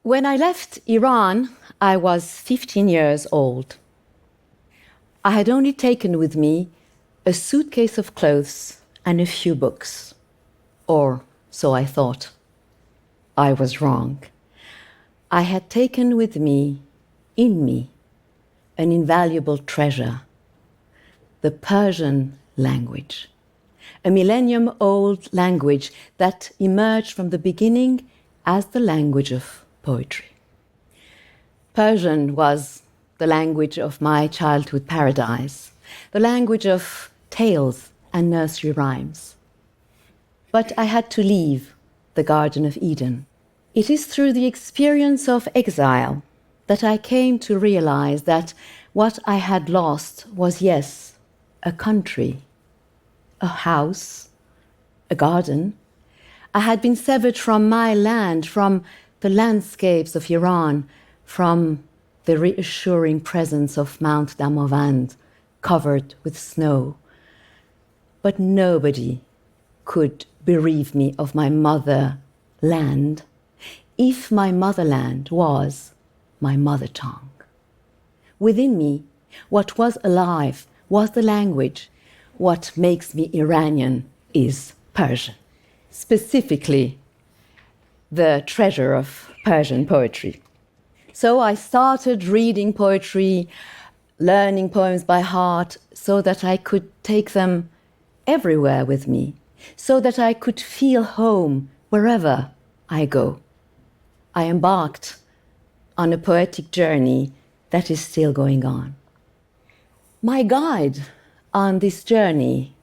When I left Iran, I was 15 years old. I had only taken with me a suitcase of clothes and a few books. Or so I thought. I was wrong. I had taken with me, in me, an invaluable treasure, the Persian language, a millennium-old language that emerged from the beginning as the language of poetry. Persian was the language of my childhood paradise, the language of tales and nursery rhymes. But I had to leave the Garden of Eden. It is through the experience of exile that I came to realize that what I had lost was, yes, a country, a house, a garden. I had been severed from my land, from the landscapes of Iran, from the reassuring presence of Mount Damavand, covered with snow. But nobody could bereave me of my motherland if my motherland was my mother tongue. Within me, what was alive was the language. What makes me Iranian is Persian, specifically the treasure of Persian poetry. So I started reading poetry, learning poems by heart, so that I could take them everywhere with me, so that I could feel home wherever I go. I embarked on a poetic journey that is still going on. My guide on this journey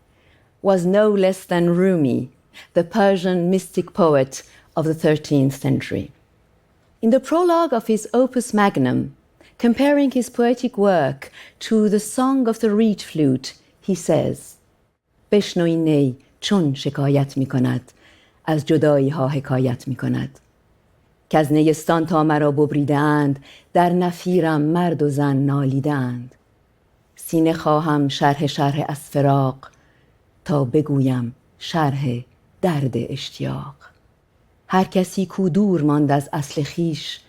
was no less than Rumi, the Persian mystic poet of the 13th century. In the prologue of his opus magnum, comparing his poetic work to the song of the reed flute, he says, بشنوی نی چون شکایت می کند از جدایی ها حکایت می کند که از نیستان تا مرا ببریده اند در نفیرم مرد و زن نالیده اند سینه خواهم شرح از فراق تا بگویم شرح درد اشتیاق هر کسی کو دور ماند از اصل خویش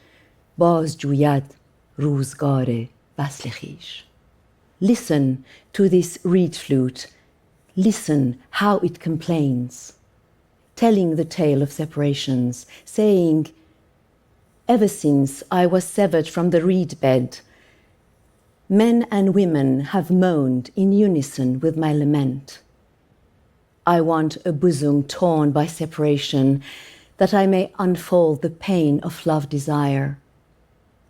باز جوید روزگار وصل خویش. Listen to this reed flute. Listen how it complains, telling the tale of separations, saying, ever since I was severed from the reed bed, men and women have moaned in unison with my lament. I want a bosom torn by separation, that I may unfold the pain of love desire.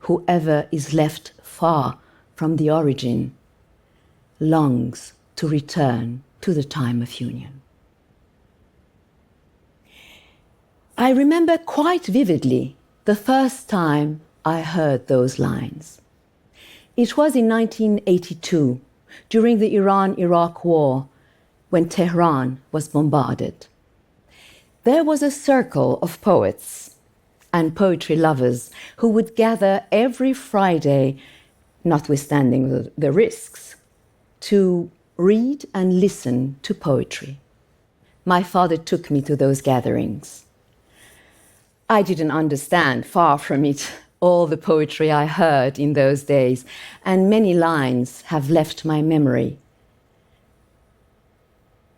Whoever is left far from the origin longs to return to the time of union. I remember quite vividly the first time I heard those lines. It was in 1982, during the Iran-Iraq War, when Tehran was bombarded. There was a circle of poets and poetry lovers who would gather every Friday, notwithstanding the risks, to read and listen to poetry. My father took me to those gatherings. I didn't understand, far from it, all the poetry I heard in those days, and many lines have left my memory.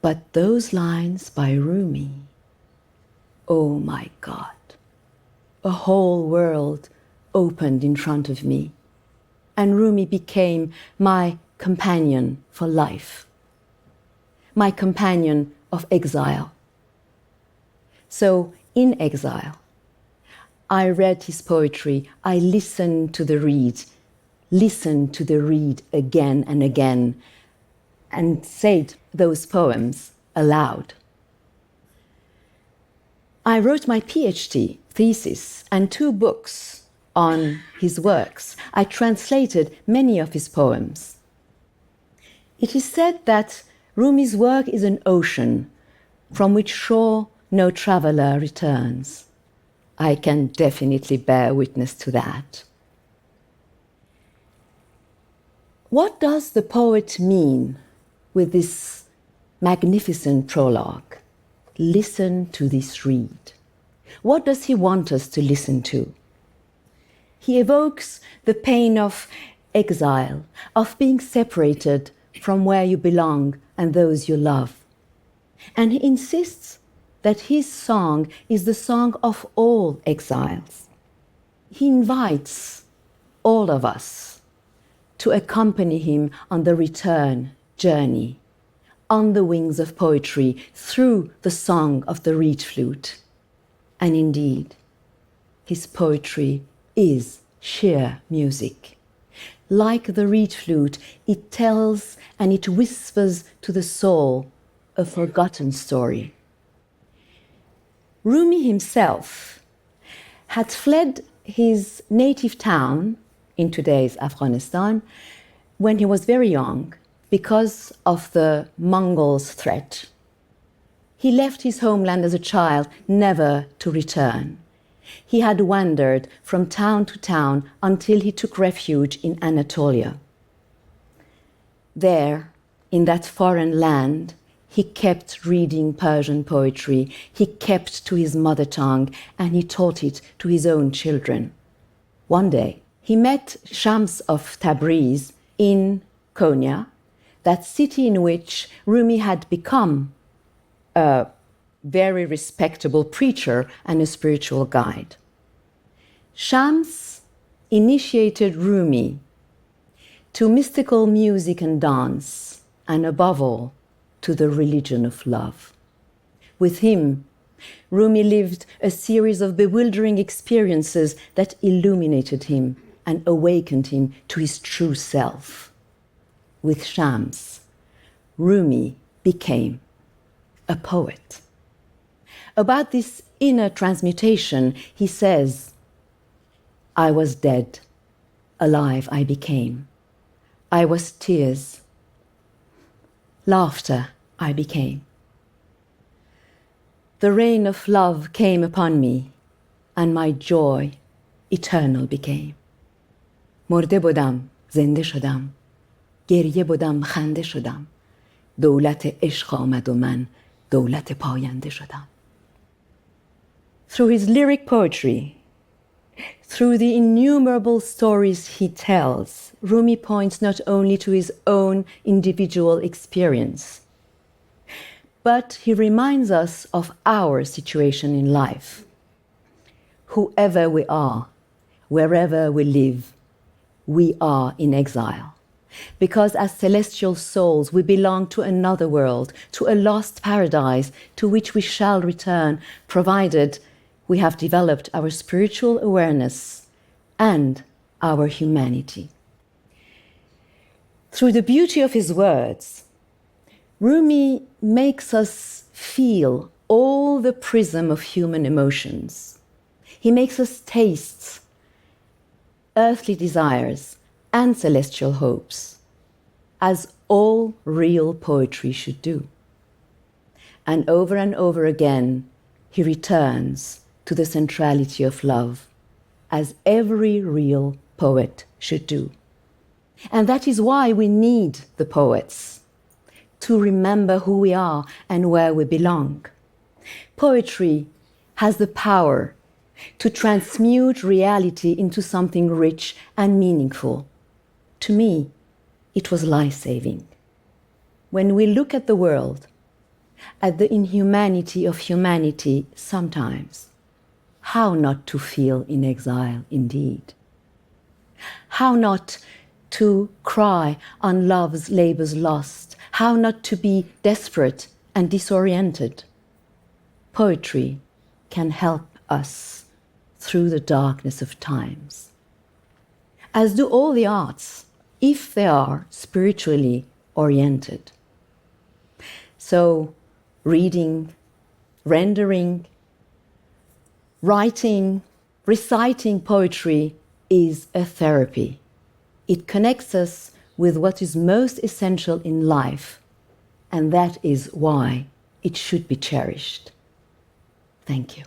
But those lines by Rumi, oh my God, a whole world opened in front of me, and Rumi became my companion for life, my companion of exile. So in exile, I read his poetry, I listened to the reed again and again, and said those poems aloud. I wrote my PhD thesis and 2 books on his works. I translated many of his poems. It is said that Rumi's work is an ocean from which shore no traveler returns. I can definitely bear witness to that. What does the poet mean with this magnificent prologue? Listen to this reed. What does he want us to listen to? He evokes the pain of exile, of being separated from where you belong and those you love. And he insists that his song is the song of all exiles. He invites all of us to accompany him on the return journey, on the wings of poetry, through the song of the reed flute. And indeed, his poetry is sheer music. Like the reed flute, it tells and it whispers to the soul a forgotten story. Rumi himself had fled his native town in today's Afghanistan when he was very young because of the Mongols' threat. He left his homeland as a child, never to return. He had wandered from town to town until he took refuge in Anatolia. There, in that foreign land, he kept reading Persian poetry, he kept to his mother tongue, and he taught it to his own children. One day, he met Shams of Tabriz in Konya, that city in which Rumi had become a very respectable preacher and a spiritual guide. Shams initiated Rumi to mystical music and dance, and above all, to the religion of love. With him, Rumi lived a series of bewildering experiences that illuminated him and awakened him to his true self. With Shams, Rumi became a poet. About this inner transmutation, he says, "I was dead, alive I became. I was tears, laughter I became. The rain of love came upon me, and my joy eternal became. مرده بودم، زنده شدم. گریه بودم، خنده شدم. دولت عشق آمد و من دولت پاینده شدم." Through his lyric poetry, through the innumerable stories he tells, Rumi points not only to his own individual experience, but he reminds us of our situation in life. Whoever we are, wherever we live, we are in exile. Because as celestial souls, we belong to another world, to a lost paradise to which we shall return, provided we have developed our spiritual awareness and our humanity. Through the beauty of his words, Rumi makes us feel all the prism of human emotions. He makes us taste earthly desires and celestial hopes, as all real poetry should do. And over again, he returns to the centrality of love, as every real poet should do. And that is why we need the poets, to remember who we are and where we belong. Poetry has the power to transmute reality into something rich and meaningful. To me, it was life-saving. When we look at the world, at the inhumanity of humanity sometimes, how not to feel in exile indeed? How not to cry on love's labors lost? How not to be desperate and disoriented? Poetry can help us through the darkness of times, as do all the arts, if they are spiritually oriented. So, reading, rendering, writing, reciting poetry is a therapy. It connects us with what is most essential in life, and that is why it should be cherished. Thank you.